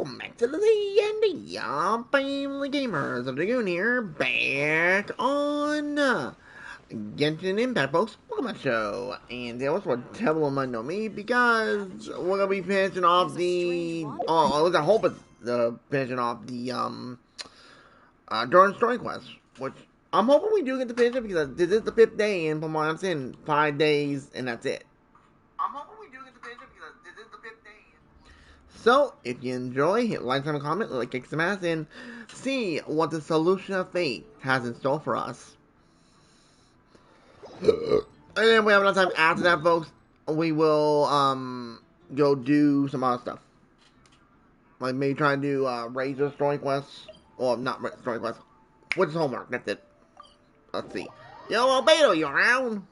welcome back to the D&D Family Gamers of the Goon here, back on Genshin Impact, folks. Welcome to the show. And what's what Devil might know me, because we're gonna be finishing off the I hope it's finishing off the Durham story quest, which I'm hoping we do get to finish it, because this is the 5th day, and from what I'm saying, 5 days, and that's it. I'm hoping we do get to finish it, because this is the 5th day. So, if you enjoy, hit like, and comment, like, kick some ass, and see what the Solution of Fate has in store for us. And then we have enough time after that, folks. We will, go do some other stuff. Like, maybe try to do, Razor story quests. Or, not story quests. What's homework? That's it. Let's see. Yo, Albedo, you around?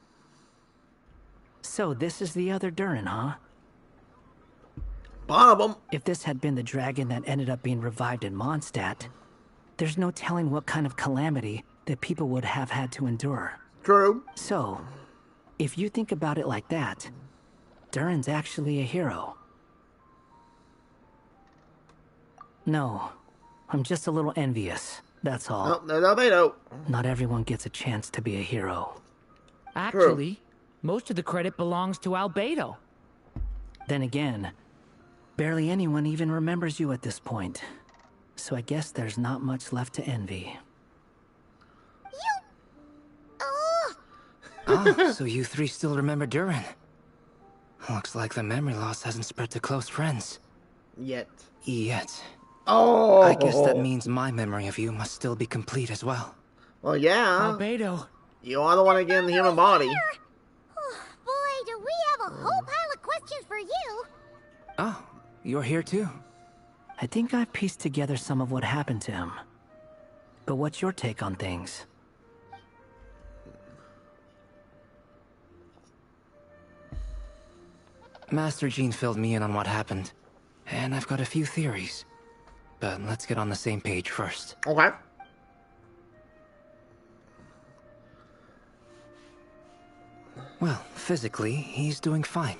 So, this is the other Durin, huh? One of them. If this had been the dragon that ended up being revived in Mondstadt, there's no telling what kind of calamity that people would have had to endure. True. So, if you think about it like that, Durin's actually a hero. No, I'm just a little envious, that's all. Oh, there's Albedo. Not everyone gets a chance to be a hero. Actually, most of the credit belongs to Albedo. Then again, barely anyone even remembers you at this point. So I guess there's not much left to envy. Oh, so you three still remember Durin? Looks like the memory loss hasn't spread to close friends. Yet. Oh! I guess that means my memory of you must still be complete as well. Well, yeah. Albedo. You are the one again in the human body. Oh, boy, do we have a whole pile of questions for you. Oh, you're here too? I think I've pieced together some of what happened to him. But what's your take on things? Master Jean filled me in on what happened, and I've got a few theories. But let's get on the same page first. Okay. Well, physically, he's doing fine.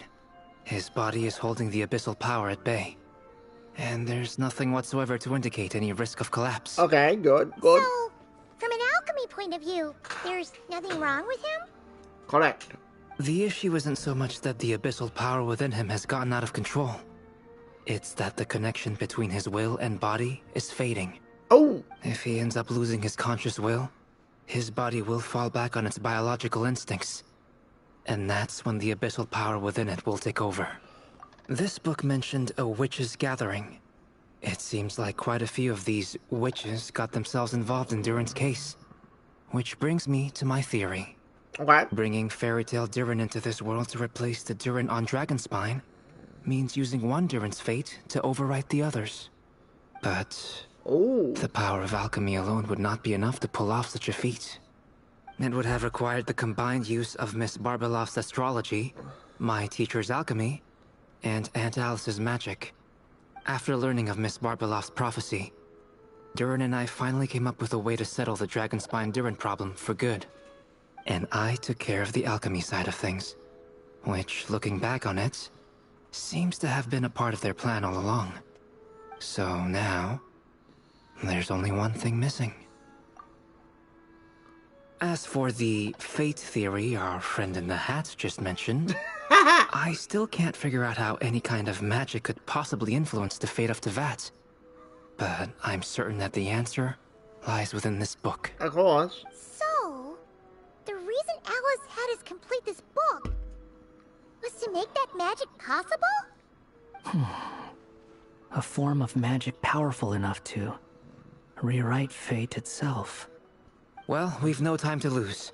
His body is holding the abyssal power at bay. And there's nothing whatsoever to indicate any risk of collapse. Okay, good. So, from an alchemy point of view, there's nothing wrong with him? Correct. The issue isn't so much that the abyssal power within him has gotten out of control. It's that the connection between his will and body is fading. Oh! If he ends up losing his conscious will, his body will fall back on its biological instincts. And that's when the abyssal power within it will take over. This book mentioned a witches' gathering. It seems like quite a few of these witches got themselves involved in Durin's case. Which brings me to my theory. Okay. Bringing Fairy Tale Durin into this world to replace the Durin on Dragonspine means using one Durin's fate to overwrite the others. But the power of alchemy alone would not be enough to pull off such a feat. It would have required the combined use of Miss Barbeloff's astrology, my teacher's alchemy, and Aunt Alice's magic. After learning of Miss Barbeloff's prophecy, Durin and I finally came up with a way to settle the Dragonspine Durin problem for good. And I took care of the alchemy side of things, which, looking back on it, seems to have been a part of their plan all along. So now, there's only one thing missing. As for the fate theory our friend in the hat just mentioned, I still can't figure out how any kind of magic could possibly influence the fate of Tevat. But I'm certain that the answer lies within this book. Of course. So, the reason Alice had us complete this book was to make that magic possible? A form of magic powerful enough to rewrite fate itself. Well, we've no time to lose.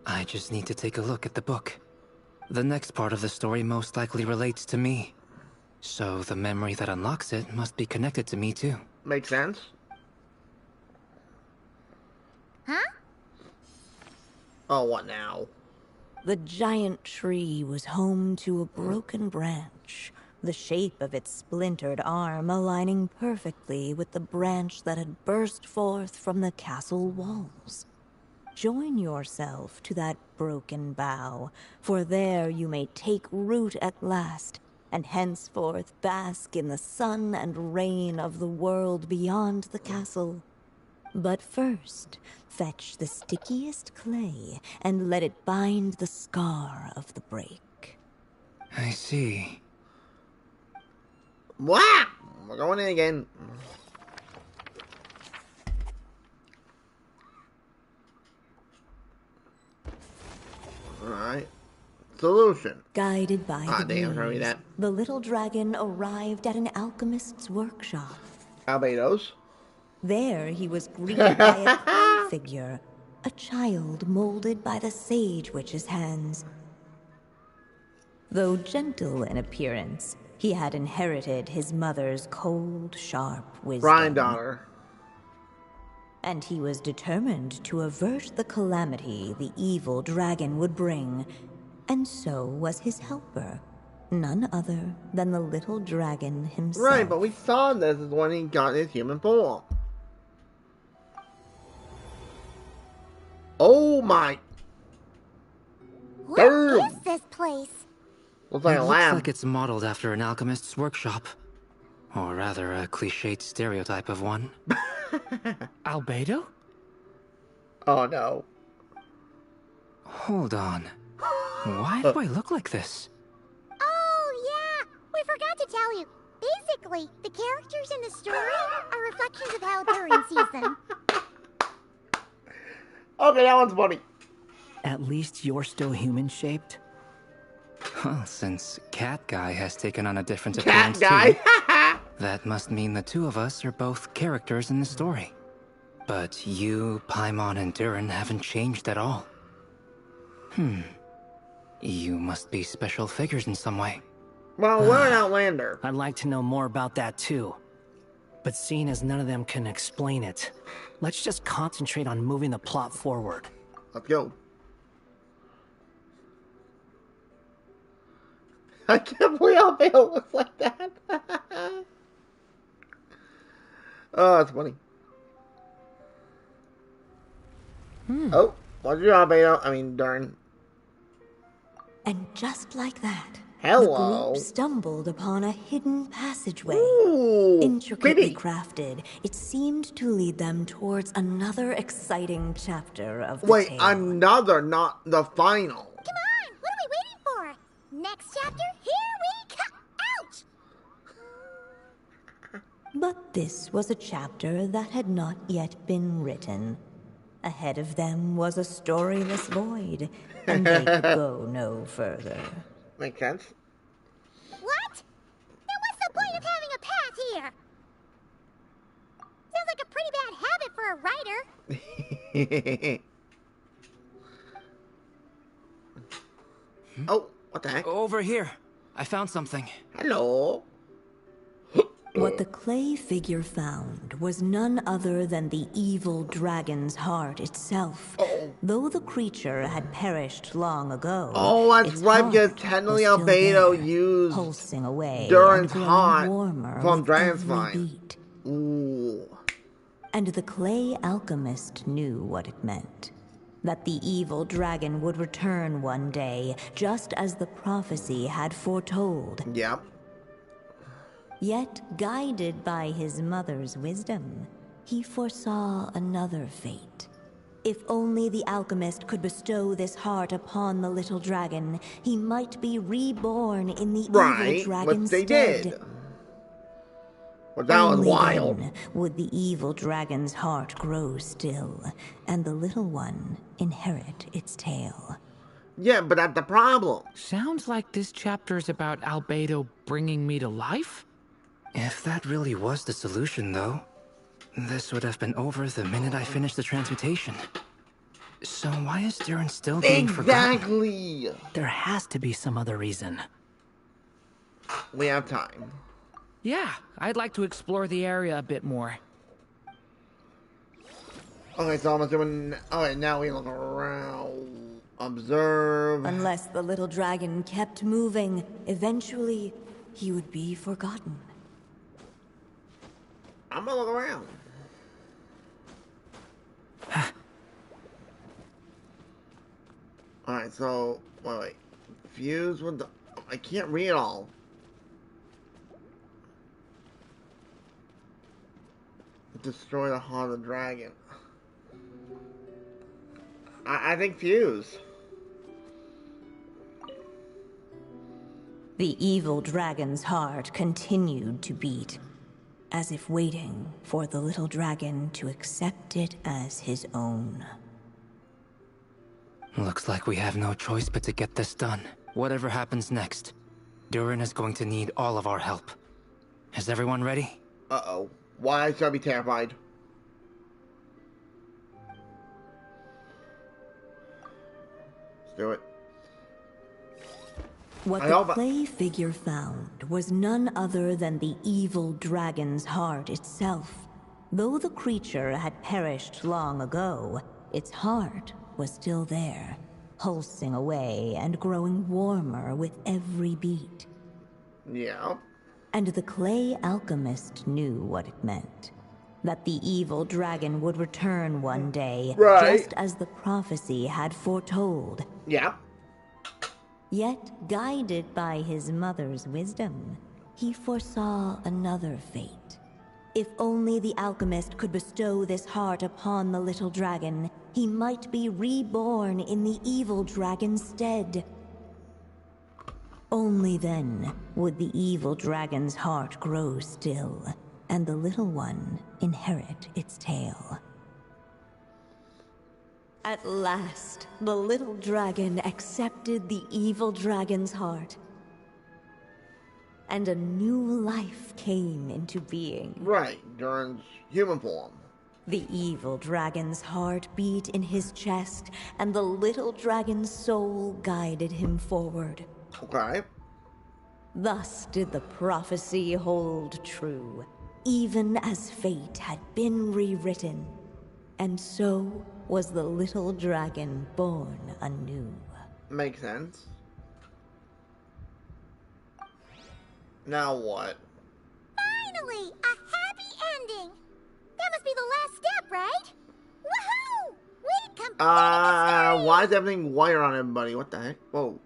I just need to take a look at the book. The next part of the story most likely relates to me. So the memory that unlocks it must be connected to me too. Makes sense. Huh? Oh, what now? The giant tree was home to a broken branch, the shape of its splintered arm aligning perfectly with the branch that had burst forth from the castle walls. Join yourself to that broken bough, for there you may take root at last and henceforth bask in the sun and rain of the world beyond the castle. But first, fetch the stickiest clay and let it bind the scar of the break. I see. Wow! We're going in again. Alright. Solution. Guided by the Damn, sorry breeze, that. the little dragon arrived at an alchemist's workshop. Albedos. There he was greeted by a clay figure, a child molded by the sage witch's hands. Though gentle in appearance, he had inherited his mother's cold, sharp wisdom. Granddaughter. And he was determined to avert the calamity the evil dragon would bring, and so was his helper, none other than the little dragon himself. Right, but we saw this is when he got his human form. Oh my! What Damn. is this place? Looks like It a looks lab. like it's modeled after an alchemist's workshop. Or rather, a cliched stereotype of one. Albedo? Oh no. Hold on. Why do I look like this? Oh, yeah! We forgot to tell you. Basically, the characters in the story are reflections of how during season. Okay, that one's funny. At least you're still human-shaped? Well, since Cat Guy has taken on a different Cat appearance guy. too, that must mean the two of us are both characters in the story. But you, Paimon, and Durin haven't changed at all. You must be special figures in some way. Well, we're an Outlander. I'd like to know more about that too. But seeing as none of them can explain it, let's just concentrate on moving the plot forward. Let's go. I can't believe how Bale looks like that. Oh, that's funny. Oh, what's your Albedo? I mean, darn. And just like that, Hello. the group stumbled upon a hidden passageway. Ooh, Intricately creepy. crafted, it seemed to lead them towards another exciting chapter of the Wait, tale. another, not the final. Come on, what are we waiting for? Next chapter, here we come! Ouch! But this was a chapter that had not yet been written. Ahead of them was a storyless void, and they could go no further. Makes sense. What? Then what's the point of having a path here? Sounds like a pretty bad habit for a writer. Oh, what the heck? Over here. I found something. Hello. What the clay figure found was none other than the evil dragon's heart itself. Though the creature had perished long ago, Oh, that's its right, heart because was technically still Albedo there, used pulsing away Durin's and growing heart warmer from with Dragon's every Spine. beat. Ooh. And the clay alchemist knew what it meant. That the evil dragon would return one day, just as the prophecy had foretold. Yep. Yet, guided by his mother's wisdom, he foresaw another fate. If only the alchemist could bestow this heart upon the little dragon, he might be reborn in the Right, evil dragon's which they stead. did. Well, that was Only wild. then would the evil dragon's heart grow still, and the little one inherit its tale. Yeah, but that's the problem. Sounds like this chapter's about Albedo bringing me to life? If that really was the solution, though, this would have been over the minute I finished the transmutation. So why is Durin still being forgotten? Exactly. There has to be some other reason. We have time. Yeah, I'd like to explore the area a bit more. Okay, so I'm assuming. Alright, now we look around. Observe. Unless the little dragon kept moving, eventually he would be forgotten. I'm gonna look around. Alright, so. Wait. Fuse with the. I can't read it all. Destroy the heart of the dragon. I think fuse. The evil dragon's heart continued to beat, as if waiting for the little dragon to accept it as his own. Looks like we have no choice but to get this done. Whatever happens next, Durin is going to need all of our help. Is everyone ready? Uh-oh. Why should I be terrified? Let's do it. What the clay figure found was none other than the evil dragon's heart itself. Though the creature had perished long ago, its heart was still there, pulsing away and growing warmer with every beat. Yeah. And the clay alchemist knew what it meant. That the evil dragon would return one day, just as the prophecy had foretold. Yeah. Yet, guided by his mother's wisdom, he foresaw another fate. If only the alchemist could bestow this heart upon the little dragon, he might be reborn in the evil dragon's stead. Only then would the evil dragon's heart grow still, and the little one inherit its tale. At last, the little dragon accepted the evil dragon's heart, and a new life came into being. Right, Durin's human form. The evil dragon's heart beat in his chest, and the little dragon's soul guided him forward. Okay. Thus did the prophecy hold true, even as fate had been rewritten. And so was the little dragon born anew. Makes sense. Now what? Finally! A happy ending! That must be the last step, right? Woohoo! We completed the story! Why is everything white on everybody? What the heck? Whoa.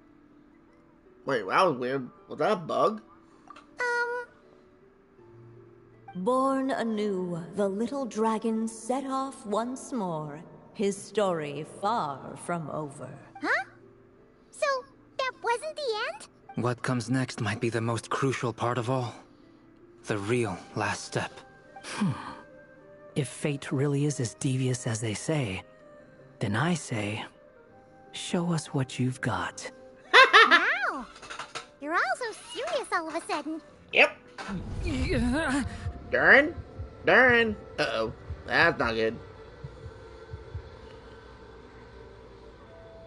Wait, that was weird. Was that a bug? Born anew, the little dragon set off once more, his story far from over. Huh? So, that wasn't the end? What comes next might be the most crucial part of all. The real last step. If fate really is as devious as they say, then I say, show us what you've got. Wow! You're all so serious all of a sudden. Yep. Durin? Durin? Uh-oh. That's not good.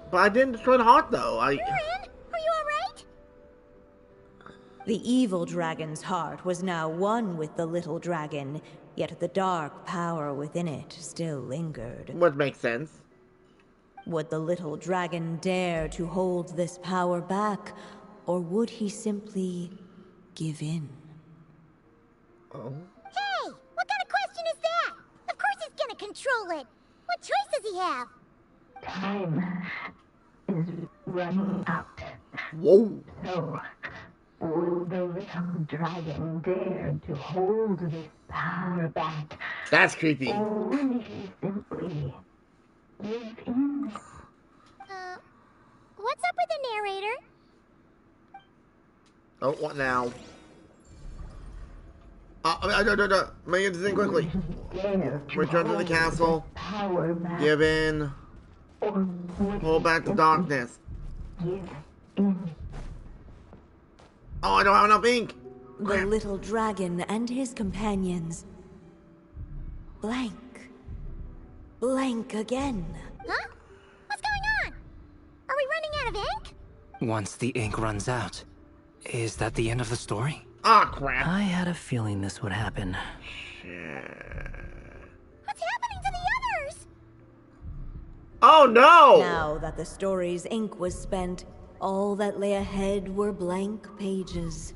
But I didn't destroy the heart, though. Durin, are you alright? The evil dragon's heart was now one with the little dragon, yet the dark power within it still lingered. Which makes sense. Would the little dragon dare to hold this power back, or would he simply give in? Oh. Hey! What kind of question is that? Of course he's gonna control it. What choice does he have? Time is running out. Whoa. So, will the little dragon dare to hold this power back? That's creepy. Or will he simply give in? What's up with the narrator? Oh, what now? No. Make it thing quickly. Return to the castle. Power back. Give in. Or Pull back the darkness. give in. Oh, I don't have enough ink. The little dragon and his companions blank. Blank again. Huh? What's going on? Are we running out of ink? Once the ink runs out, is that the end of the story? Ah, crap. I had a feeling this would happen. What's happening to the others? Oh, no! Now that the story's ink was spent, all that lay ahead were blank pages.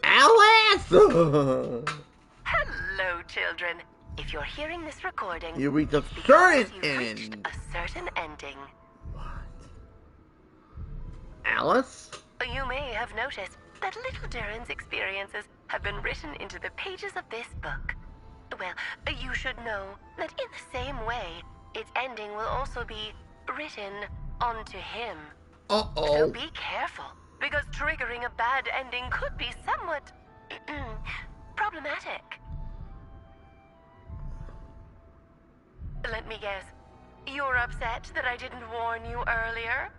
Alice! Hello, children. If you're hearing this recording, You reached a it's because certain you've reached end. a certain ending. Alice? You may have noticed that little Durin's experiences have been written into the pages of this book. Well, you should know that in the same way, its ending will also be written onto him. Uh-oh. So be careful, because triggering a bad ending could be somewhat problematic. Let me guess. You're upset that I didn't warn you earlier?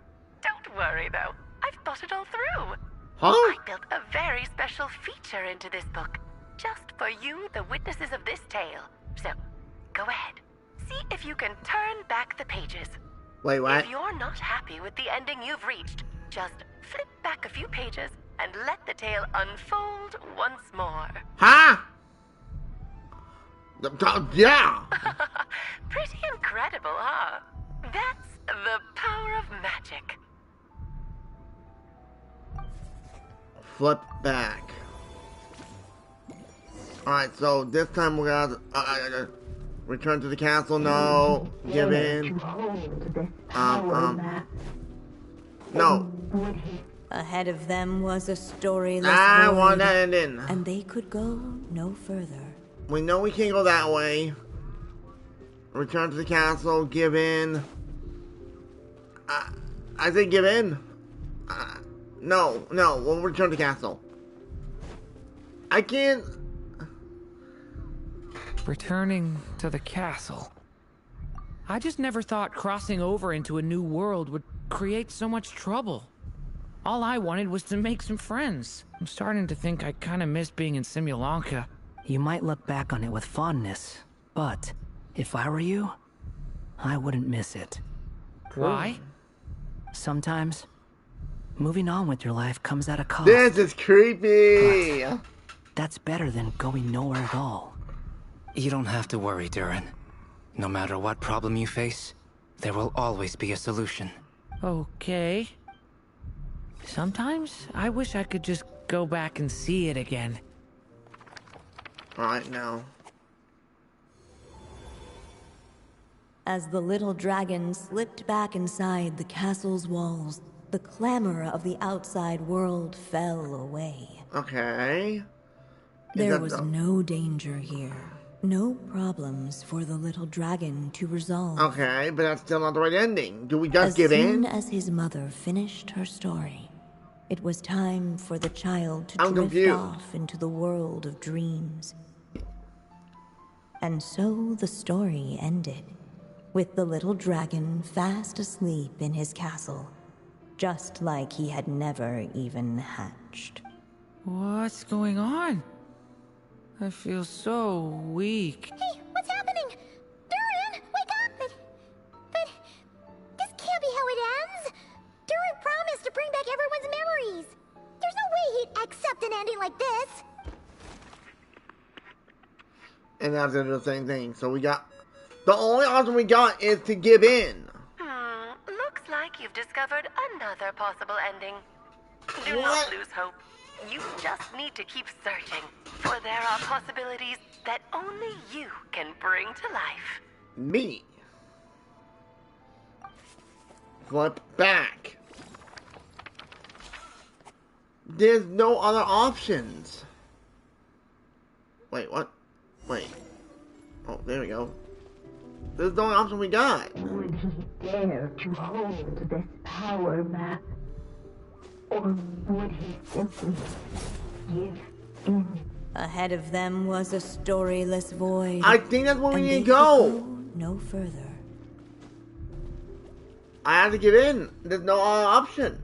Don't worry, though. I've thought it all through. Huh? I built a very special feature into this book, just for you, the witnesses of this tale. So, go ahead. See if you can turn back the pages. Wait, what? If you're not happy with the ending you've reached, just flip back a few pages and let the tale unfold once more. Huh? Yeah! Pretty incredible, huh? That's the power of magic. Flip back. Alright, so this time we're gonna return to the castle. No. Give in. No. Ahead of them was a storyless I void, want that ending. and they could go no further. We know we can't go that way. Return to the castle. Give in. I say give in. No. We'll return to the castle. I can't. Returning to the castle. I just never thought crossing over into a new world would create so much trouble. All I wanted was to make some friends. I'm starting to think I kind of miss being in Simulanka. You might look back on it with fondness, but if I were you, I wouldn't miss it. Why? Sometimes, moving on with your life comes at a cost. This is creepy. But that's better than going nowhere at all. You don't have to worry, Durin. No matter what problem you face, there will always be a solution. Okay. Sometimes I wish I could just go back and see it again. Alright, now. As the little dragon slipped back inside the castle's walls, the clamor of the outside world fell away. Okay. There was no danger here. No problems for the little dragon to resolve. Okay, but that's still not the right ending. Do we just give in? in? As soon as his mother finished her story, it was time for the child to I'm drift confused. off into the world of dreams. And so the story ended, with the little dragon fast asleep in his castle, just like he had never even hatched. What's going on? I feel so weak. Hey, what's happening? Durin, wake up! But this can't be how it ends. Durin promised to bring back everyone's memories. There's no way he'd accept an ending like this. And that's the same thing. So we got... The only option we got is to give in. Looks like you've discovered another possible ending. Do What? not lose hope. You just need to keep searching, for there are possibilities that only you can bring to life. Me. Flip back. There's no other options. Wait, what? Wait. Oh, there we go. There's the only option we got. Would he dare to hold this power map? Or would he simply give in? Ahead of them was a storyless void. I think that's where we and need they to could go. No further. I have to give in. There's no other option.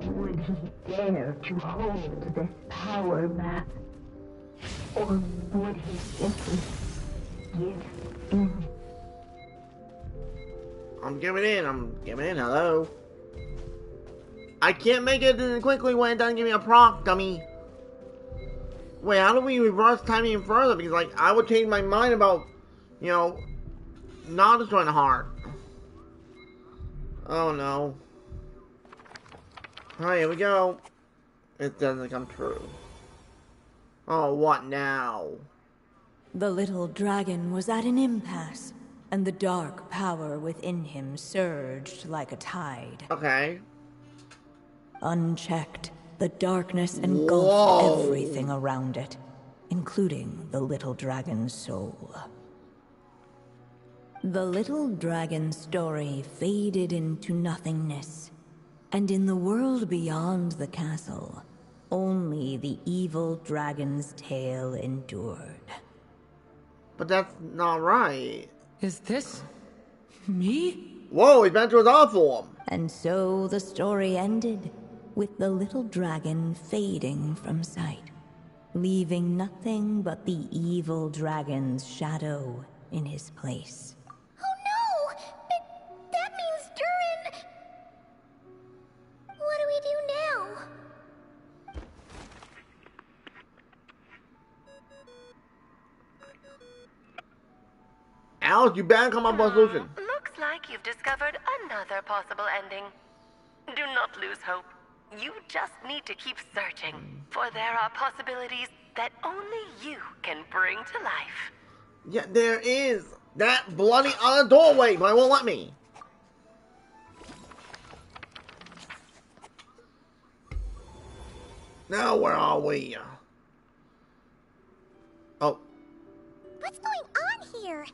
Would he dare to hold this power map? Or would he simply give in? I'm giving in. Hello. I can't make it quickly when it doesn't give me a prompt, dummy. Wait, how do we reverse time even further? Because, like, I would change my mind about, you know, not destroying the heart. Oh, no. Alright, here we go. It doesn't come true. Oh, what now? The little dragon was at an impasse, and the dark power within him surged like a tide. Okay. Unchecked, the darkness engulfed everything around it, including the little dragon's soul. The little dragon's story faded into nothingness, and in the world beyond the castle, only the evil dragon's tale endured. But that's not right. Is this me? Whoa, he's back to his old form. And so the story ended, with the little dragon fading from sight, leaving nothing but the evil dragon's shadow in his place. Oh no! That means Durin... What do we do now? Alice, you better come up with a solution. Looks like you've discovered another possible ending. Do not lose hope. You just need to keep searching, for there are possibilities that only you can bring to life. Yeah, there is. That bloody other doorway, but it won't let me. Now, where are we? Oh. What's going on here?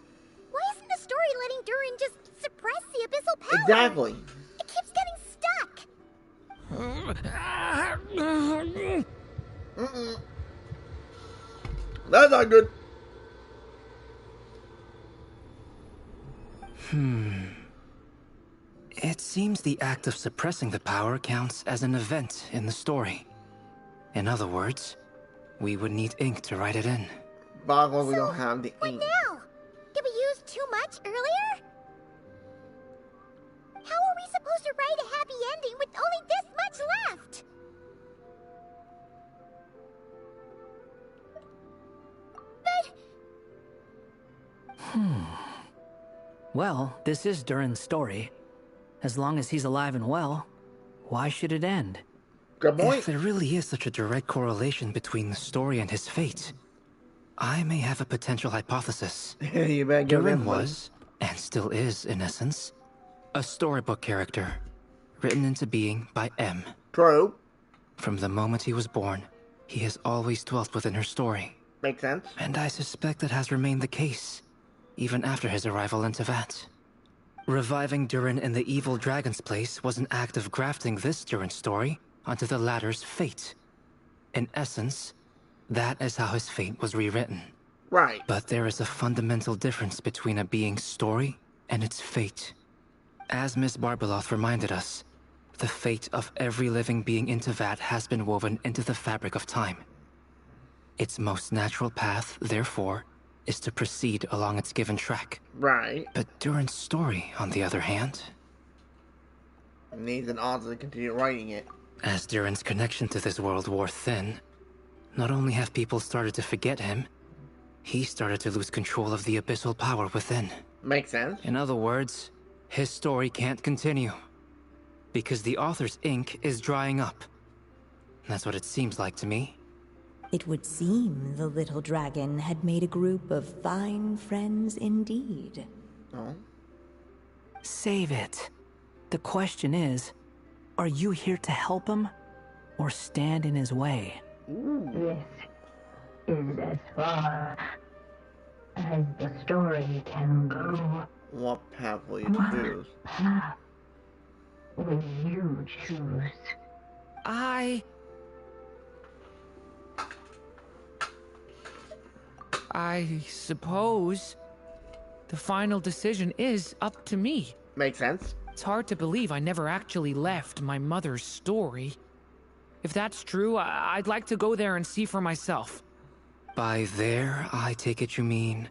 Why isn't the story letting Durin just suppress the abyssal power? Exactly. It keeps getting stuck. That's not good. It seems the act of suppressing the power counts as an event in the story. In other words, we would need ink to write it in. Boggle, we don't have the What ink. now? Did we use too much earlier? How are we supposed to write a happy ending with only this much left? Well, this is Durin's story. As long as he's alive and well, why should it end? Good point. If there really is such a direct correlation between the story and his fate, I may have a potential hypothesis. You better give Durin him was, and still is in essence, a storybook character, written into being by M. True. From the moment he was born, he has always dwelt within her story. Makes sense. And I suspect that has remained the case, even after his arrival in Tevat. Reviving Durin in the evil dragon's place was an act of grafting this Durin story onto the latter's fate. In essence, that is how his fate was rewritten. Right. But there is a fundamental difference between a being's story and its fate. As Miss Barbeloth reminded us, the fate of every living being in Tevat has been woven into the fabric of time. Its most natural path, therefore, is to proceed along its given track. Right. But Durin's story, on the other hand, Needs an author to continue writing it. as Durin's connection to this world wore thin, not only have people started to forget him, he started to lose control of the abyssal power within. Makes sense. In other words, his story can't continue, because the author's ink is drying up. That's what it seems like to me. It would seem the little dragon had made a group of fine friends indeed. Oh. Save it. The question is, are you here to help him or stand in his way? This is as far as the story can go. What path will you What choose? path will you choose? I suppose the final decision is up to me. Makes sense. It's hard to believe I never actually left my mother's story. If that's true, I'd like to go there and see for myself. By there, I take it you mean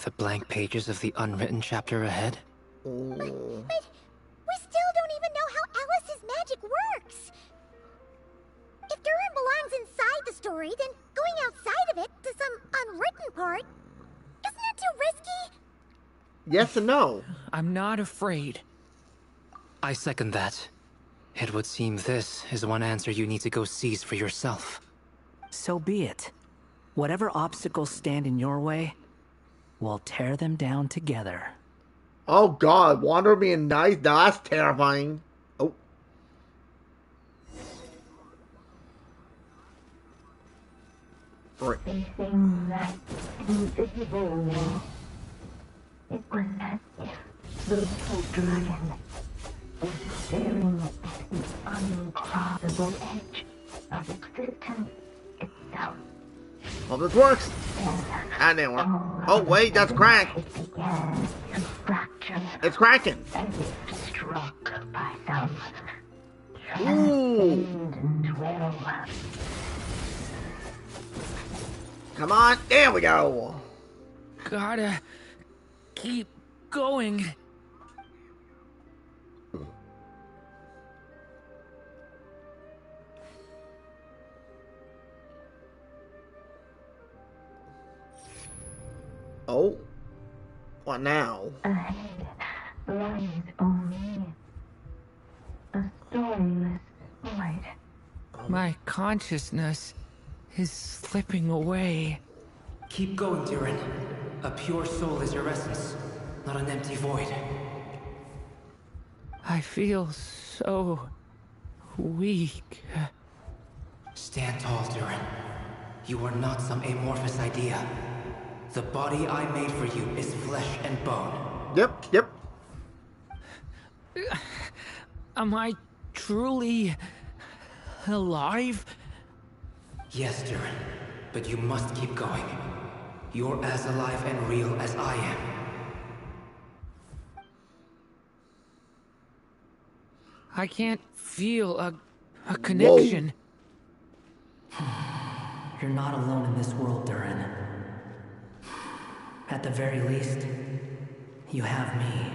the blank pages of the unwritten chapter ahead? Oh. But we still don't even know how Alice's magic works. If Durin belongs inside the story, then going outside of it to some unwritten part, isn't that too risky? Yes and no. I'm not afraid. I second that. It would seem this is one answer you need to go seize for yourself. So be it. Whatever obstacles stand in your way, we'll tear them down together. Oh God, Wander being nice? Now that's terrifying. Oh. Right. Facing that invisible wall, it was as if the little dragon was staring at the uncrossable edge of existence itself. Hope this works. And then work. Oh wait, that's cracked. It began to fracture. It's cracking. As if struck by some Ooh. transcendent will. Come on, there we go. Gotta keep going. Oh. What now? Ahead lies only a storyless void. My consciousness is slipping away. Keep going, Durin. A pure soul is your essence, not an empty void. I feel so weak. Stand tall, Durin. You are not some amorphous idea. The body I made for you is flesh and bone. Yep. Am I truly alive? Yes, Durin, but you must keep going. You're as alive and real as I am. I can't feel a connection. You're not alone in this world, Durin. At the very least, you have me.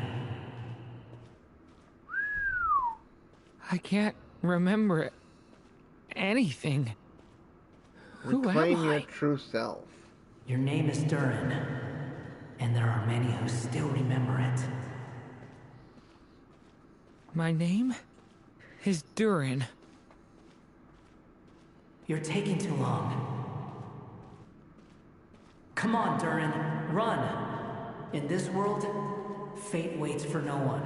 I can't remember anything. Who Reclaim am your I? true self. Your name is Durin, and there are many who still remember it. My name is Durin. You're taking too long. Come on, Durin, run! In this world, fate waits for no one.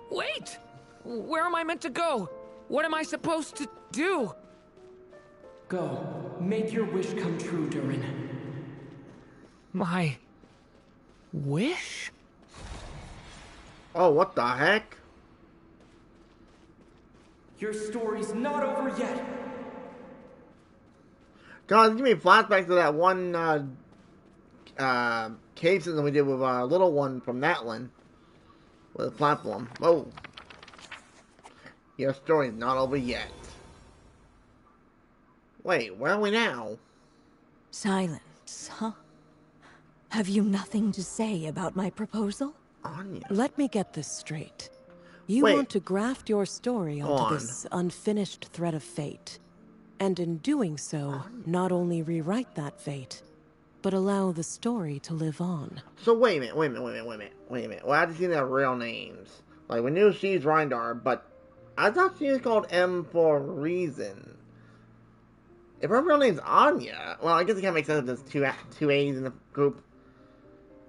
Wait! Where am I meant to go? What am I supposed to do? Go. Make your wish come true, Durin. My wish? Oh, what the heck? Your story's not over yet. God, give me flashbacks to that one cave system we did with a little one from that one. With a platform. Oh. Your story's not over yet. Wait, where are we now? Silence, huh? Have you nothing to say about my proposal? Anya. Let me get this straight. You Wait. want to graft your story onto this unfinished thread of fate. And in doing so, not only rewrite that fate, but allow the story to live on. So wait a minute. Well, I just seen their real names. Like, we knew she's Rindar, but I thought she was called M for a reason. If her real name's Anya, well, I guess it kind of makes sense if there's two A's in the group.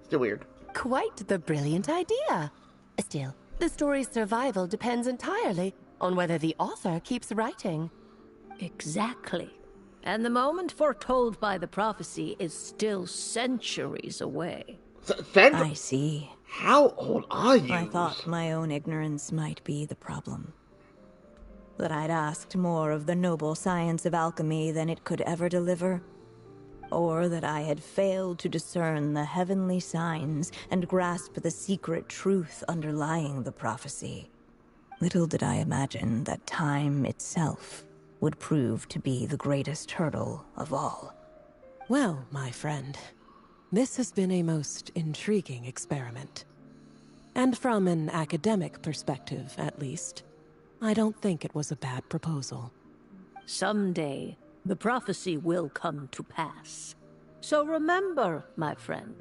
Still weird. Quite the brilliant idea. Still, the story's survival depends entirely on whether the author keeps writing. Exactly. And the moment foretold by the prophecy is still centuries away. I see. How old are you? I thought my own ignorance might be the problem. That I'd asked more of the noble science of alchemy than it could ever deliver. Or that I had failed to discern the heavenly signs and grasp the secret truth underlying the prophecy. Little did I imagine that time itself would prove to be the greatest hurdle of all. Well, my friend, this has been a most intriguing experiment. And from an academic perspective, at least, I don't think it was a bad proposal. Someday, the prophecy will come to pass. So remember, my friend,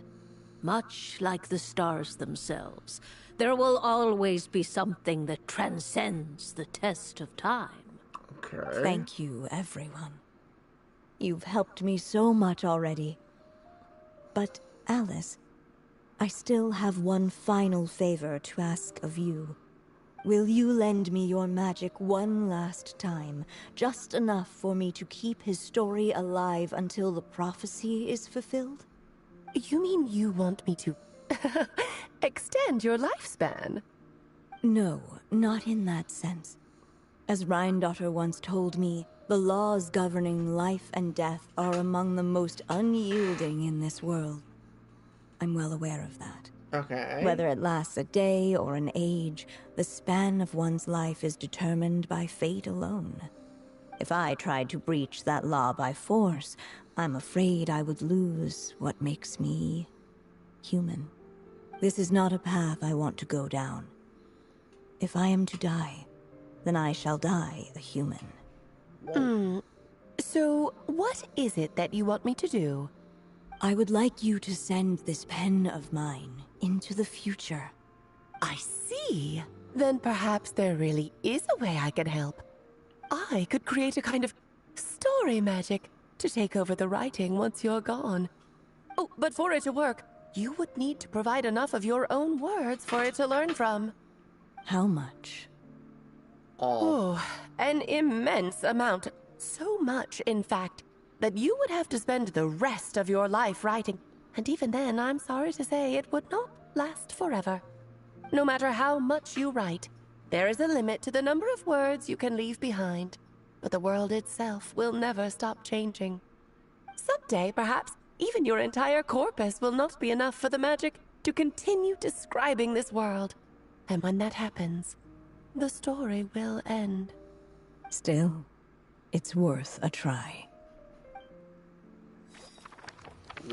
much like the stars themselves, there will always be something that transcends the test of time. Okay. Thank you, everyone. You've helped me so much already. But, Alice, I still have one final favor to ask of you. Will you lend me your magic one last time, just enough for me to keep his story alive until the prophecy is fulfilled? You mean you want me to extend your lifespan? No, not in that sense. As Rheindotter once told me, the laws governing life and death are among the most unyielding in this world. I'm well aware of that. Okay. Whether it lasts a day or an age, the span of one's life is determined by fate alone. If I tried to breach that law by force, I'm afraid I would lose what makes me human. This is not a path I want to go down. If I am to die, then I shall die a human. So, what is it that you want me to do? I would like you to send this pen of mine into the future. I see. Then perhaps there really is a way I can help. I could create a kind of story magic to take over the writing once you're gone. Oh, but for it to work, you would need to provide enough of your own words for it to learn from. How much? Oh, an immense amount. So much, in fact, that you would have to spend the rest of your life writing. And even then, I'm sorry to say, it would not last forever. No matter how much you write, there is a limit to the number of words you can leave behind. But the world itself will never stop changing. Someday, perhaps, even your entire corpus will not be enough for the magic to continue describing this world. And when that happens, the story will end. Still, it's worth a try.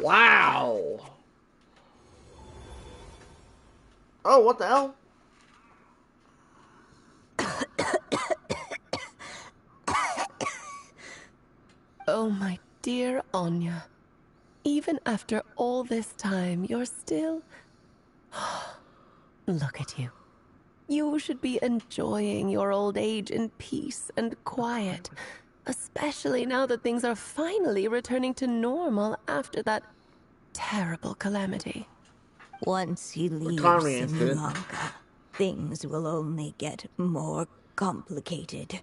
Wow. Oh, what the hell? Oh, my dear Anya. Even after all this time, you're still... Look at you. You should be enjoying your old age in peace and quiet, especially now that things are finally returning to normal after that terrible calamity. Once he leaves incident. Simulanga, things will only get more complicated.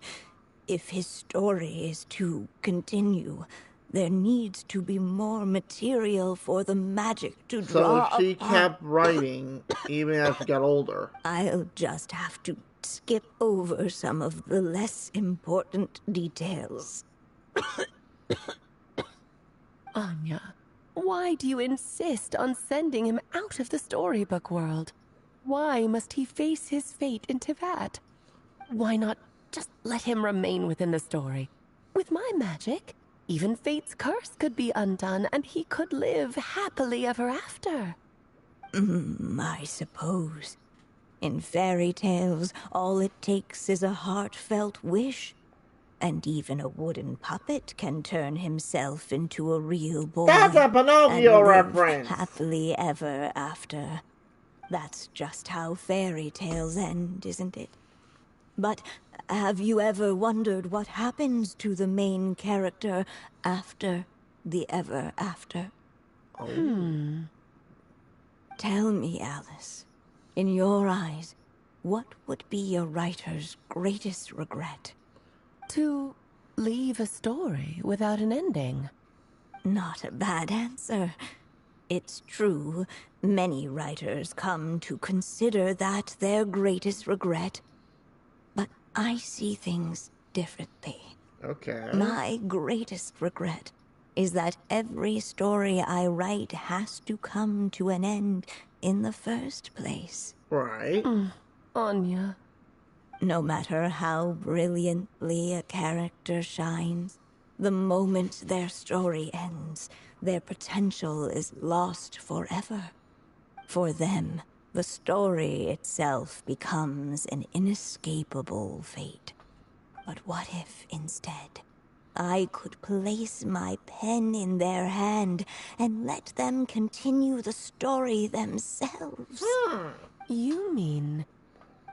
If his story is to continue, there needs to be more material for the magic to draw So she upon. kept writing even as she got older. I'll just have to skip over some of the less important details. Anya, why do you insist on sending him out of the storybook world? Why must he face his fate into that? Why not just let him remain within the story? With my magic, even fate's curse could be undone and he could live happily ever after. I suppose. In fairy tales, all it takes is a heartfelt wish. And even a wooden puppet can turn himself into a real boy. That's a Pinocchio and live reference. happily ever after. That's just how fairy tales end, isn't it? But have you ever wondered what happens to the main character after the ever after? Tell me, Alice, in your eyes, what would be a writer's greatest regret? To leave a story without an ending. Not a bad answer. It's true, many writers come to consider that their greatest regret. But I see things differently. Okay. My greatest regret is that every story I write has to come to an end in the first place. Right. Anya. No matter how brilliantly a character shines, the moment their story ends, their potential is lost forever. For them, the story itself becomes an inescapable fate. But what if, instead, I could place my pen in their hand and let them continue the story themselves? You mean...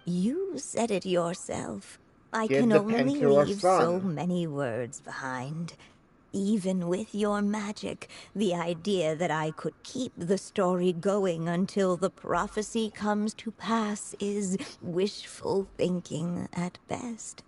You said it yourself. I Give can the pen only to her leave so son. many words behind. Even with your magic, the idea that I could keep the story going until the prophecy comes to pass is wishful thinking at best.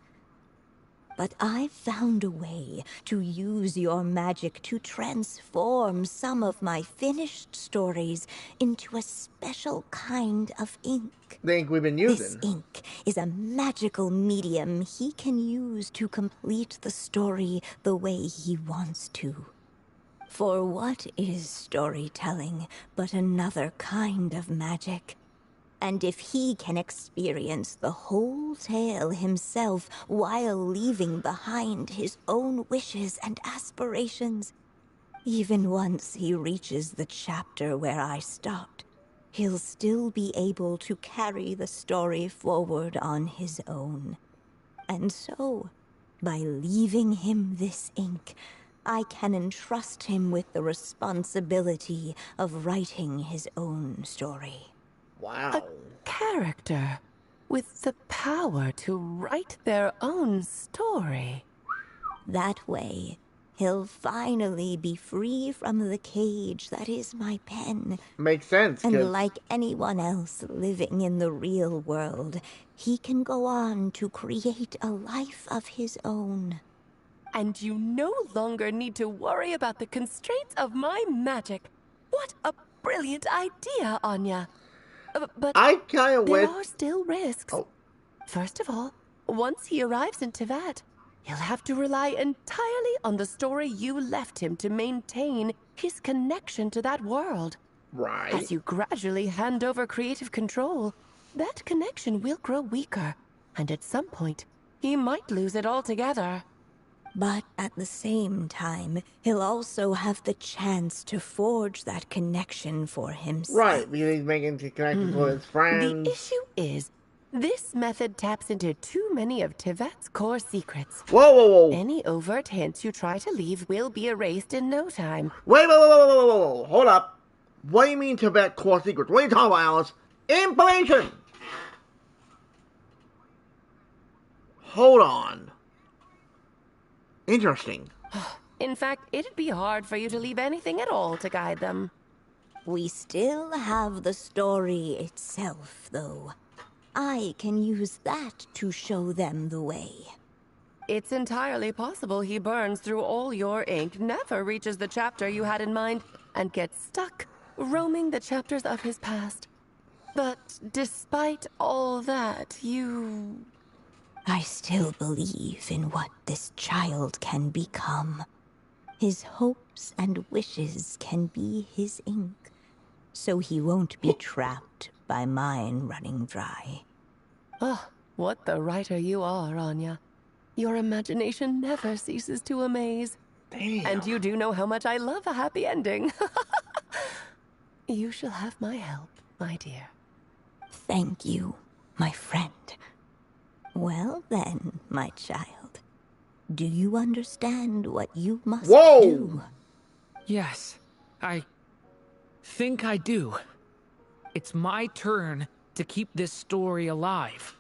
But I've found a way to use your magic to transform some of my finished stories into a special kind of ink. The ink we've been This using. ink is a magical medium he can use to complete the story the way he wants to. For what is storytelling but another kind of magic? And if he can experience the whole tale himself while leaving behind his own wishes and aspirations, even once he reaches the chapter where I stopped, he'll still be able to carry the story forward on his own. And so, by leaving him this ink, I can entrust him with the responsibility of writing his own story. Wow. A character with the power to write their own story. That way, he'll finally be free from the cage that is my pen. Makes sense. And like anyone else living in the real world, he can go on to create a life of his own. And you no longer need to worry about the constraints of my magic. What a brilliant idea, Anya. But I kind of there are still risks. Oh. First of all, once he arrives in Tevat, he'll have to rely entirely on the story you left him to maintain his connection to that world. Right. As you gradually hand over creative control, that connection will grow weaker, and at some point, he might lose it altogether. But at the same time, he'll also have the chance to forge that connection for himself. Right, because he's making connections with his friends. The issue is, this method taps into too many of Tevat's core secrets. Whoa, whoa, whoa. Any overt hints you try to leave will be erased in no time. Wait, whoa. Hold up. What do you mean Tibet core secrets? What are you talking about, Alice? Information! Hold on. Interesting. In fact, it'd be hard for you to leave anything at all to guide them. We still have the story itself, though. I can use that to show them the way. It's entirely possible he burns through all your ink, never reaches the chapter you had in mind, and gets stuck roaming the chapters of his past. But despite all that, I still believe in what this child can become. His hopes and wishes can be his ink, so he won't be trapped by mine running dry. Oh, what the writer you are, Anya. Your imagination never ceases to amaze. Damn. And you do know how much I love a happy ending. You shall have my help, my dear. Thank you, my friend. Well then, my child. Do you understand what you must do? Yes, I think I do. It's my turn to keep this story alive.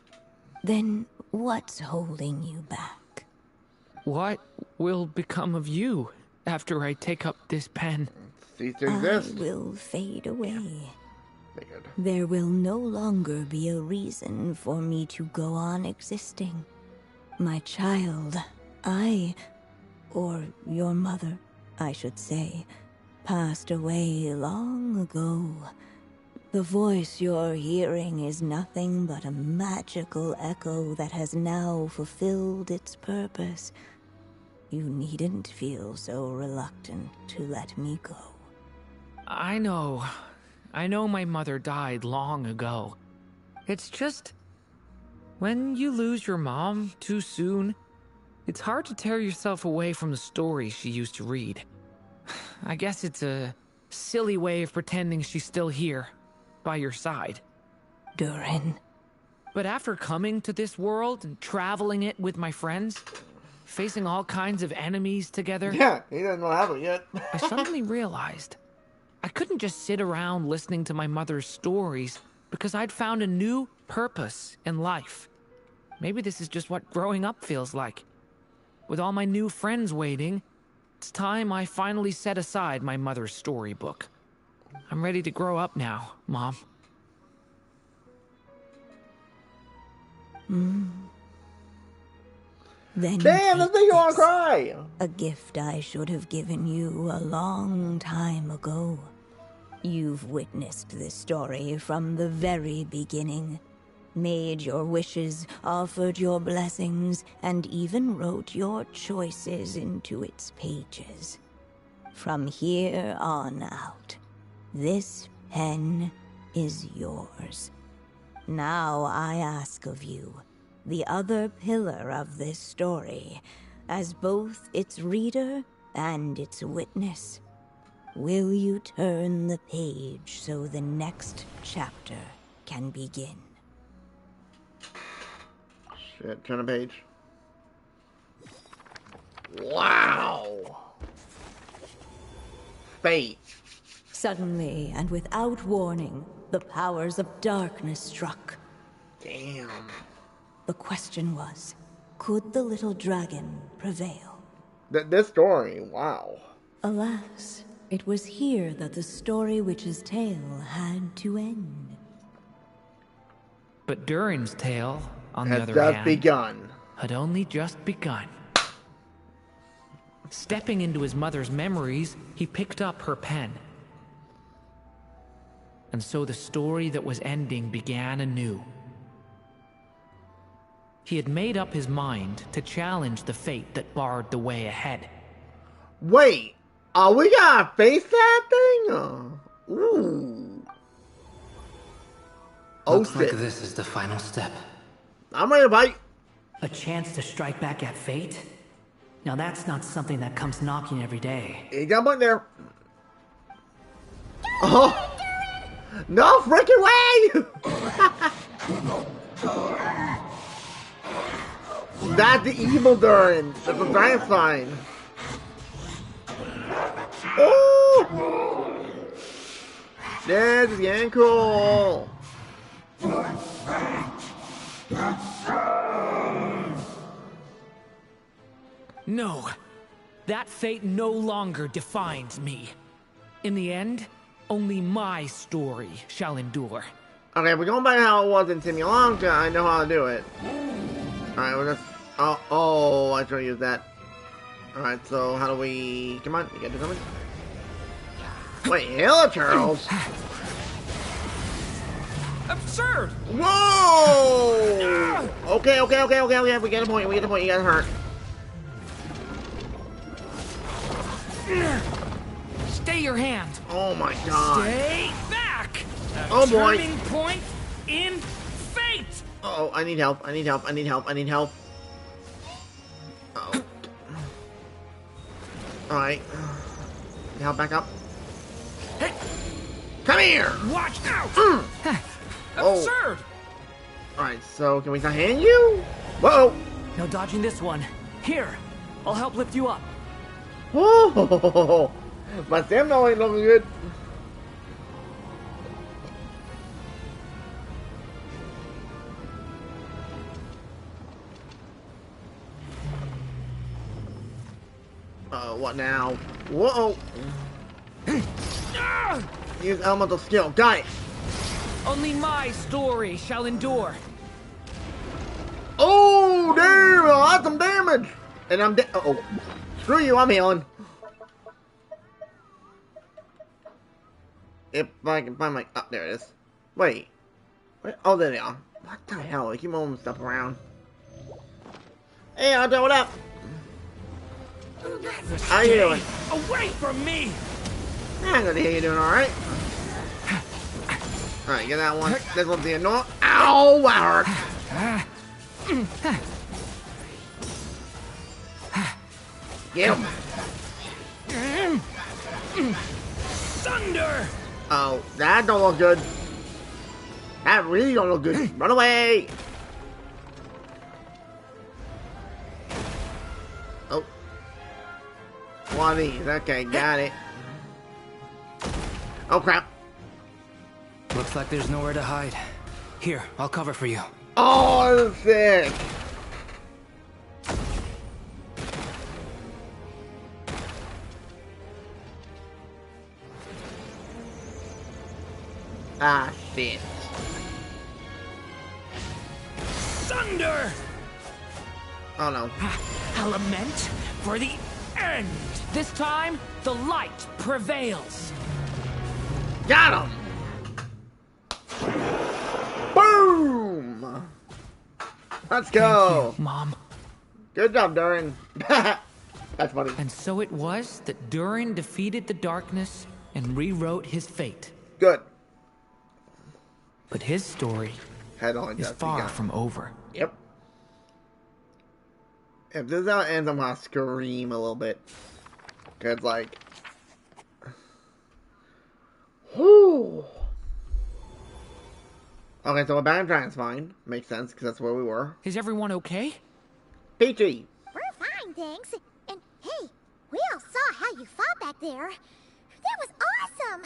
Then what's holding you back? What will become of you after I take up this pen? Cease to exist. I will fade away. Figured. There will no longer be a reason for me to go on existing. My child, or your mother, I should say, passed away long ago. The voice you're hearing is nothing but a magical echo that has now fulfilled its purpose. You needn't feel so reluctant to let me go. I know my mother died long ago. It's just, when you lose your mom too soon, it's hard to tear yourself away from the stories she used to read. I guess it's a silly way of pretending she's still here, by your side. Durin. But after coming to this world and traveling it with my friends, facing all kinds of enemies together... Yeah, he doesn't know how to yet. I suddenly realized I couldn't just sit around listening to my mother's stories because I'd found a new purpose in life. Maybe this is just what growing up feels like. With all my new friends waiting, it's time I finally set aside my mother's storybook. I'm ready to grow up now, Mom. Then damn, this take thing you wanna this, cry. a gift I should have given you a long time ago. You've witnessed this story from the very beginning, made your wishes, offered your blessings, and even wrote your choices into its pages. From here on out, this pen is yours. Now I ask of you, the other pillar of this story, as both its reader and its witness, will you turn the page so the next chapter can begin? Shit, turn a page. Wow. Fate. Suddenly, and without warning, the powers of darkness struck. Damn. The question was, could the little dragon prevail? This story, wow. Alas, it was here that the story witch's tale had to end. But Durin's tale, on the Has other just hand, begun. had only just begun. Stepping into his mother's memories, he picked up her pen. And so the story that was ending began anew. He had made up his mind to challenge the fate that barred the way ahead. Wait, we gotta face that thing? Ooh. Oh, Looks like shit. this is the final step. I'm ready to fight. A chance to strike back at fate? Now that's not something that comes knocking every day. You got one there. Oh! No freaking way! That's the evil Durin. That's a giant sign. Oh! This is getting cool. No, that fate no longer defines me. In the end, only my story shall endure. Okay, if we're going by how it was in Simulanka, I know how to do it. Alright, we're just... Oh, I should use that. Alright, so how do we... Come on, you gotta do something? Wait, hello, Charles! Absurd! Whoa! Okay, we get a point, you got hurt. Stay your hand. Oh my god. Stay back. Oh boy. Turning point in fate. Uh oh, I need help. Uh oh. Alright. Help back up. Hey. Come here! Watch out! Oh. Absurd! Alright, so can we start hitting you? Whoa! No dodging this one. Here, I'll help lift you up. Whoa! My stamina ain't looking good. What now? Whoa! Use elemental skill. Got it. Only my story shall endure. Oh, damn! That's some damage. And I'm dead. Uh-oh. Screw you, I'm healing. If I can find my... Oh, there it is. Wait. Oh, there they are. What the hell? I keep moving stuff around. Hey, I'll throw it up. How you doing? Away from me! I'm gonna hear you doing alright. Alright, get that one. This one's the annoying. Ow! That hurt. Get him. Thunder! Oh, that don't look good. That really don't look good. Run away! Oh. One of these. Okay, got it. Oh, crap. Looks like there's nowhere to hide. Here, I'll cover for you. Oh, sick. Ah, shit. Thunder! Oh, no. A lament for the end. This time, the light prevails. Got him! Boom! Let's go! Thank you, Mom. Good job, Durin. That's funny. And so it was that Durin defeated the darkness and rewrote his fate. Good. But his story is far from over. Yep. If this is how it ends, I'm gonna scream a little bit. Cause like... Whew. Okay, so we're back in Dragonspine. Makes sense, because that's where we were. Is everyone okay? Peachy! We're fine, thanks. And hey, we all saw how you fought back there. That was awesome!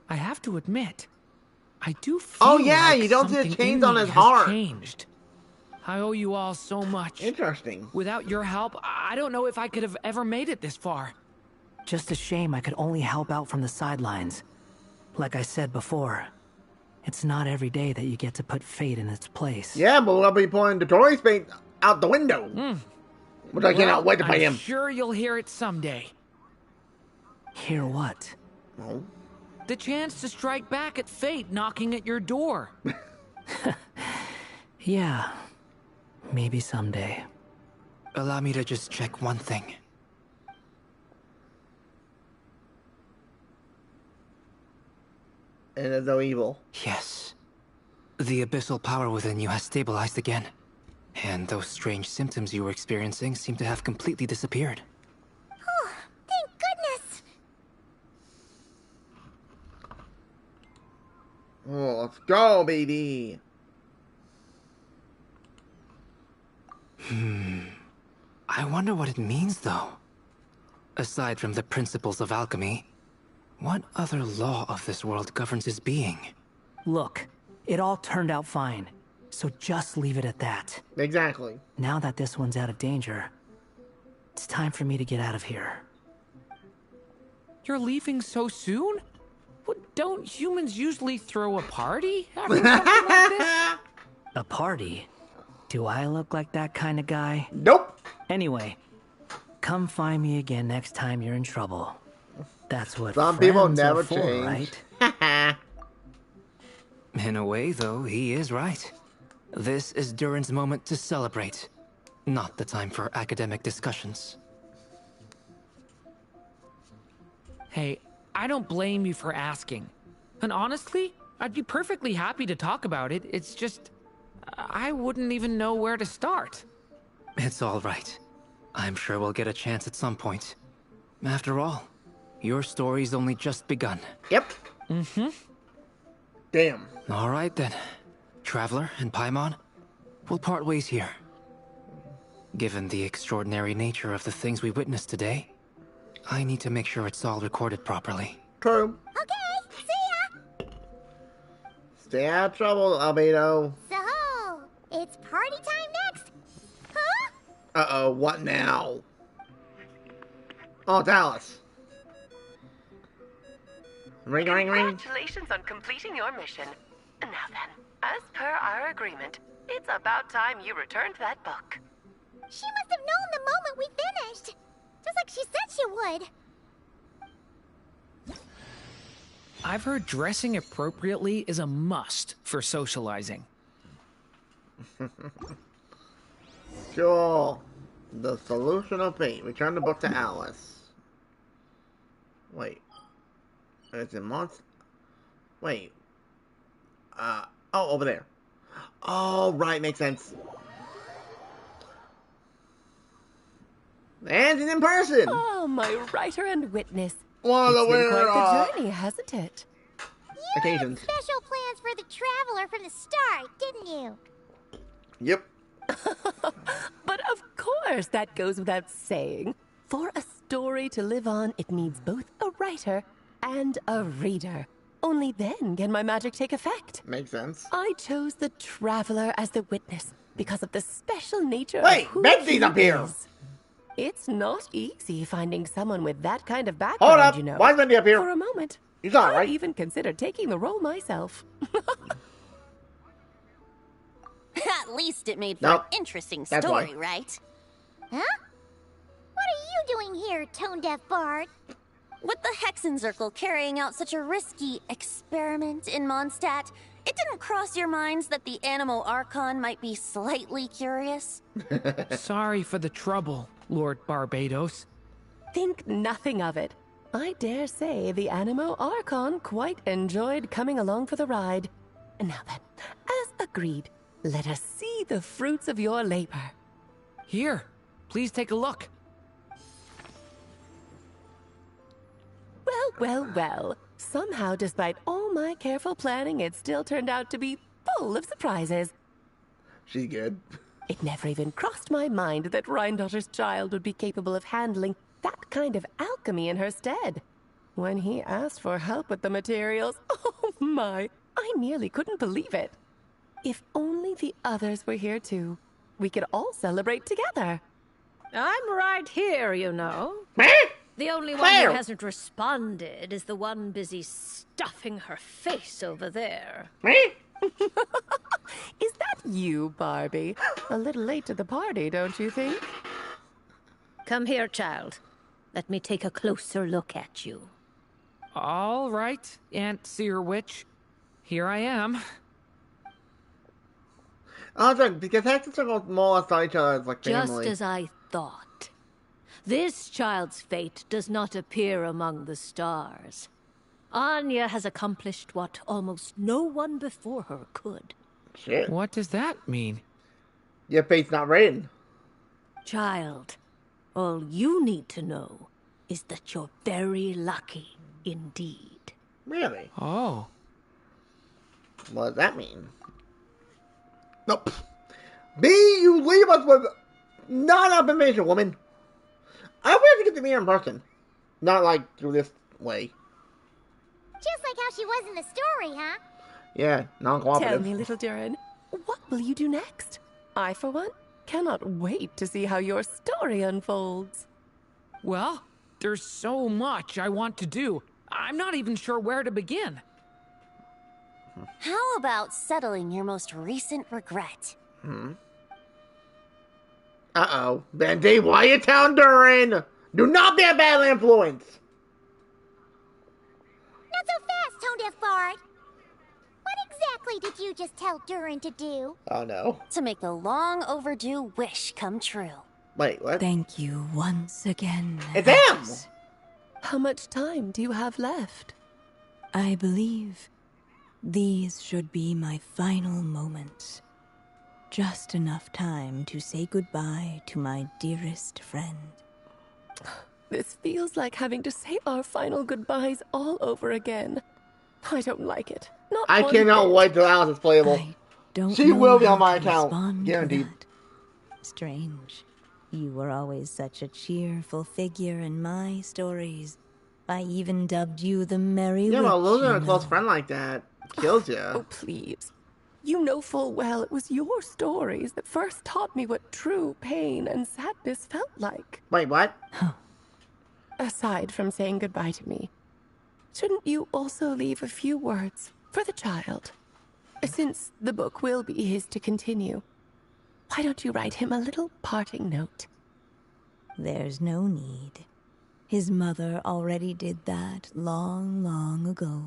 I have to admit, I do feel oh yeah, like you don't see the something chains in on me his has heart. changed. I owe you all so much. Interesting. Without your help, I don't know if I could have ever made it this far. Just a shame I could only help out from the sidelines. Like I said before, it's not every day that you get to put fate in its place. Yeah, but we'll be pulling Dotori's fate out the window. Which I cannot wait to play him. I'm sure you'll hear it someday. Hear what? Oh. The chance to strike back at fate knocking at your door. Yeah. Maybe someday. Allow me to just check one thing. And there's no evil. Yes. The abyssal power within you has stabilized again. And those strange symptoms you were experiencing seem to have completely disappeared. Oh, thank goodness! Oh, let's go, baby! I wonder what it means, though. Aside from the principles of alchemy, what other law of this world governs his being? Look, it all turned out fine, so just leave it at that. Exactly. Now that this one's out of danger, it's time for me to get out of here. You're leaving so soon? What, don't humans usually throw a party after something like this? A party? Do I look like that kind of guy? Nope. Anyway, come find me again next time you're in trouble. That's what some people friends never are for, change. right? In a way, though, he is right. This is Durin's moment to celebrate, not the time for academic discussions. Hey, I don't blame you for asking. And honestly, I'd be perfectly happy to talk about it. It's just, I wouldn't even know where to start. It's all right. I'm sure we'll get a chance at some point. After all, your story's only just begun. Yep. Damn. All right then. Traveler and Paimon, we'll part ways here. Given the extraordinary nature of the things we witnessed today, I need to make sure it's all recorded properly. True. Okay, see ya! Stay out of trouble, Albedo. So, it's party time next? Huh? Uh-oh, what now? Oh, it's Alice. Ring, ring, ring. Congratulations on completing your mission. Now then, as per our agreement, it's about time you returned that book. She must have known the moment we finished. Just like she said she would. I've heard dressing appropriately is a must for socializing. Sure. The solution of fate. Return the book to Alice. Wait. It's in months? Wait. Oh, over there. Oh, right, makes sense. And it's in person! Oh, my writer and witness. One of the It's been weird, quite the journey, hasn't it? You occasions. had special plans for the Traveler from the start, didn't you? Yep. But of course, that goes without saying. For a story to live on, it needs both a writer and a reader. Only then can my magic take effect. Makes sense. I chose the Traveler as the witness because of the special nature Wait, of who Betsy's he up here. is. It's not easy finding someone with that kind of Hold background, up. you know. Why is Bendy up here? For a moment, He's not, I right? even considered taking the role myself. At least it made for Nope. an interesting That's story, why. right? Huh? What are you doing here, tone-deaf bard? With the Hexen Circle carrying out such a risky experiment in Mondstadt, it didn't cross your minds that the Animo Archon might be slightly curious? Sorry for the trouble, Lord Barbados. Think nothing of it. I dare say the Animo Archon quite enjoyed coming along for the ride. And now then, as agreed, let us see the fruits of your labor. Here, please take a look. Well, well, well. Somehow, despite all my careful planning, it still turned out to be full of surprises. She's good. It never even crossed my mind that Rhindotter's child would be capable of handling that kind of alchemy in her stead. When he asked for help with the materials, oh my, I nearly couldn't believe it. If only the others were here too, we could all celebrate together. I'm right here, you know. The only one Claire. who hasn't responded is the one busy stuffing her face over there. Is that you, Barbie? A little late to the party, don't you think? Come here, child. Let me take a closer look at you. All right, Aunt Seer Witch. Here I am. Oh, that's right, because Hexen Circle more or less saw each other as like family. Just as I thought. This child's fate does not appear among the stars. Anya has accomplished what almost no one before her could. Shit. What does that mean? Your fate's not written. Child, all you need to know is that you're very lucky indeed. Really? Oh. What does that mean? Nope. B, you leave us with not enough information, woman. I wish you get to meet her in person. Not like through this way. Just like how she was in the story, huh? Yeah, non-cooperative. Tell me, little Durin, what will you do next? I, for one, cannot wait to see how your story unfolds. Well, there's so much I want to do. I'm not even sure where to begin. How about settling your most recent regret? Uh-oh. Bendy, why you telling Durin? Do not be a bad influence. Not so fast, tone-deaf bard. What exactly did you just tell Durin to do? Oh, no. To make the long overdue wish come true. Wait, what? Thank you once again. It's him! How much time do you have left? I believe these should be my final moments. Just enough time to say goodbye to my dearest friend. This feels like having to say our final goodbyes all over again. I don't like it. Not I one cannot bit. wait till Alice is playable. I don't She know will be how on my to account. respond to Guaranteed. that. Strange. You were always such a cheerful figure in my stories. I even dubbed you the Merry Yeah, Witch. but losing you a close know. friend like that kills you. Oh, please. You know full well it was your stories that first taught me what true pain and sadness felt like. Wait, what? Aside from saying goodbye to me, shouldn't you also leave a few words for the child? Since the book will be his to continue, why don't you write him a little parting note? There's no need. His mother already did that long, long ago.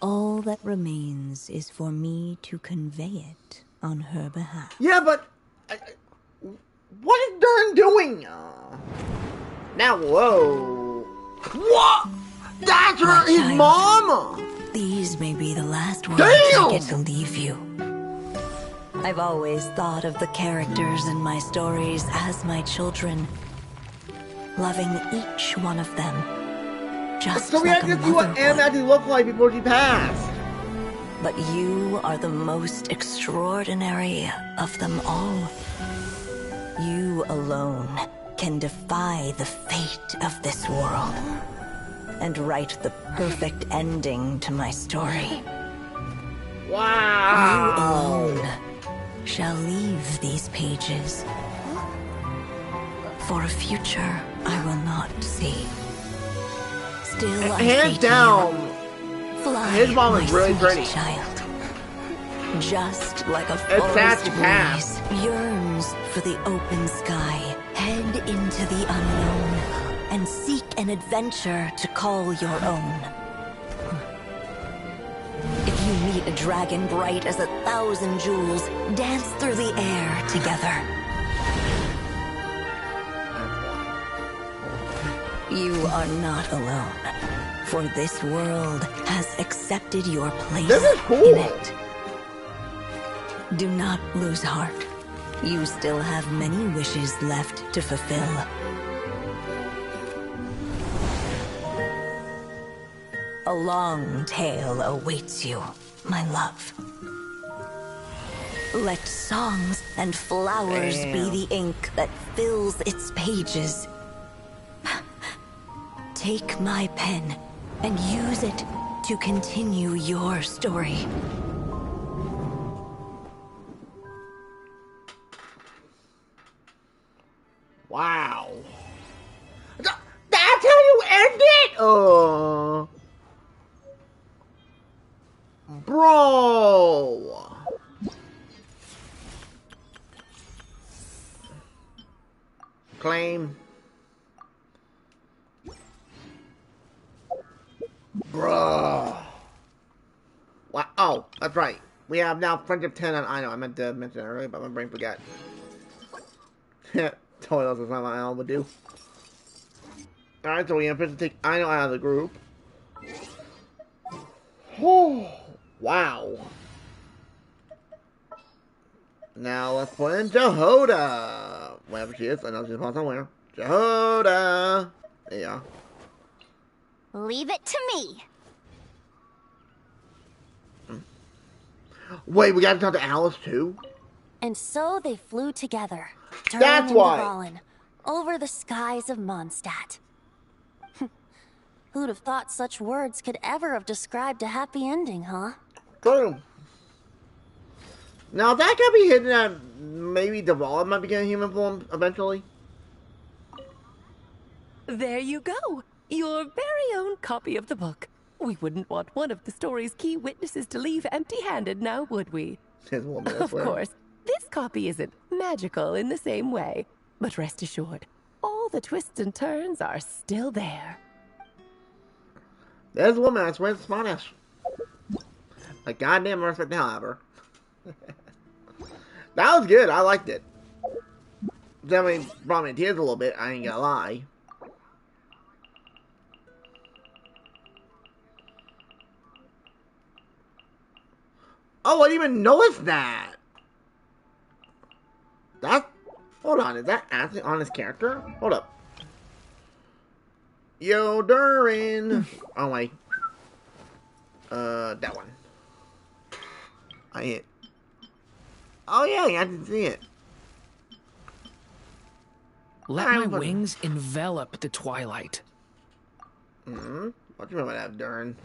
All that remains is for me to convey it on her behalf. Yeah, but... what is Durin doing? Now, whoa. What? That's her, his child. mom! These may be the last words Damn! I get to leave you. I've always thought of the characters in my stories as my children, loving each one of them. Just So we like had a to see what mother Anne would. actually looked like before she passed. But you are the most extraordinary of them all. You alone can defy the fate of this world. and write the perfect ending to my story. Wow! You alone shall leave these pages for a future I will not see. Still, I say hands to down, you, fly, his mom my is really sweet pretty. child. Just like a It's sad forest to pass. breeze yearns for the open sky, head into the unknown and seek an adventure to call your own. If you meet a dragon bright as 1,000 jewels, dance through the air together. You are not alone, for this world has accepted your place This is cool. in it. Do not lose heart. You still have many wishes left to fulfill. A long tale awaits you, my love. Let songs and flowers be the ink that fills its pages. Take my pen and use it to continue your story. Wow. That's how you end it? Bro. Claim. Bro. Wow. Oh, that's right. We have now friendship 10 on. I know, I meant to mention it earlier, but my brain forgot. Toilets is not what I would do. Alright, so we have to take Ino out of the group. Oh, wow. Now let's put in Jehoda. Wherever she is, I know she's on somewhere. Jehoda. There you are. Leave it to me. Wait, we gotta talk to Alice too? And so they flew together, That's Durin why. and Dvalin, over the skies of Mondstadt. Who'd have thought such words could ever have described a happy ending, huh? True. Now that could be hidden that maybe Dvalin might become a human form eventually. There you go. Your very own copy of the book. We wouldn't want one of the story's key witnesses to leave empty-handed now, would we? His woman, I Of swear. course, this copy isn't magical in the same way. But rest assured, all the twists and turns are still there. There's a woman, I swear, it's Spanish. Like, goddamn respect the hell out of her. That was good, I liked it. Definitely brought me to tears a little bit, I ain't gonna lie. Oh, I didn't even notice that. That, hold on, is that actually on his character? Hold up. Yo, Durin. Oh, wait. That one. I hit. Oh, yeah, I didn't see it. Let my wings envelop the twilight. Mm-hmm. What do you mean by that, Durin?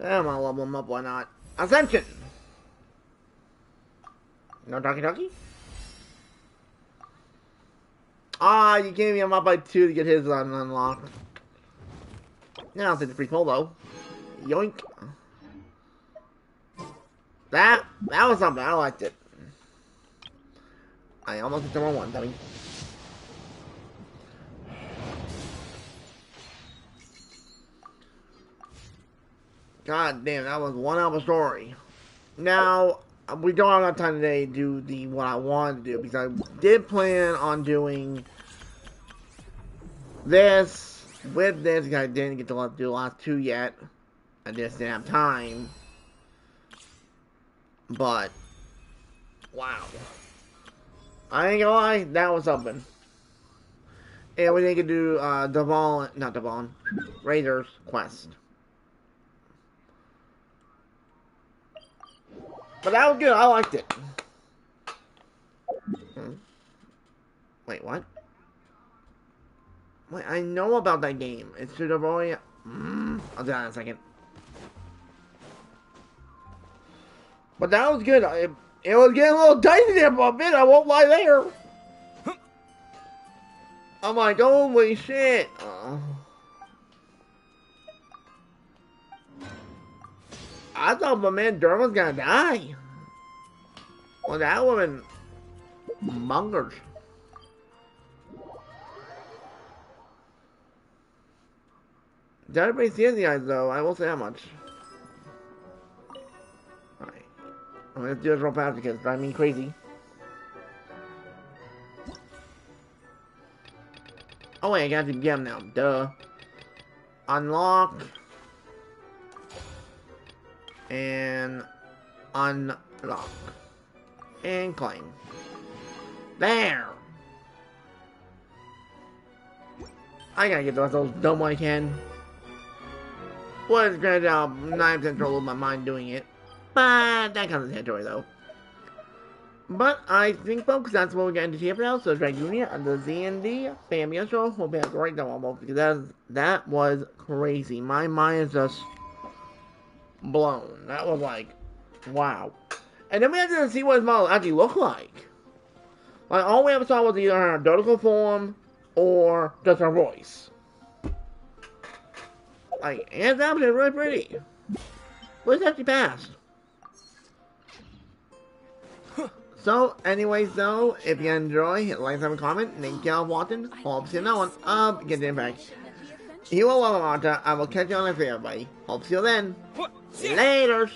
I'm gonna level him up, why not? Ascension! No talkie-talkie? Ah, you gave me him up by 2 to get his unlocked. Now I'll take the free pull though. Yoink. That was something, I liked it. I almost hit the wrong one, dummy. God damn, that was one hell of a story. Now, we don't have enough time today to do what I wanted to do, because I did plan on doing this with this, because I didn't get to do the last 2 yet. I just didn't have time. But, wow. I ain't gonna lie, that was something. And we didn't get to do not Dvalin, Razor's quest. But that was good, I liked it. Wait, what? Wait, I know about that game. It's to destroy I'll do that in a second. But that was good. It was getting a little dicey there for a bit, I won't lie there. I'm like, holy shit. I thought my man Durham was gonna die. Well, that woman mongers. Did everybody see the eyes though? I will say how much. Alright. I'm gonna do this real fast because I mean crazy. Oh wait, I got the gem now. Duh. Unlock. And unlock. And claim. There! I gotta get the rest of those dumb when I can. Was granted I'll 9% control of my mind doing it. But that comes in territory though. But I think folks, that's what we're getting to here for now. So Dragonia and the ZND Family Show. Hope you have a great day almost because that was crazy. My mind is just blown. That was like, wow. And then we had to see what his model actually looked like. Like all we ever saw was either her identical form or just her voice. Like, hands down, it's really pretty. Where's actually passed? So, anyways, though, if you enjoy, hit like, and comment, and thank you all for watching. Hope to see you no one of Genshin Impact. You are welcome, Arta. I will catch you on the next video, everybody. Hope to see you then. Laters.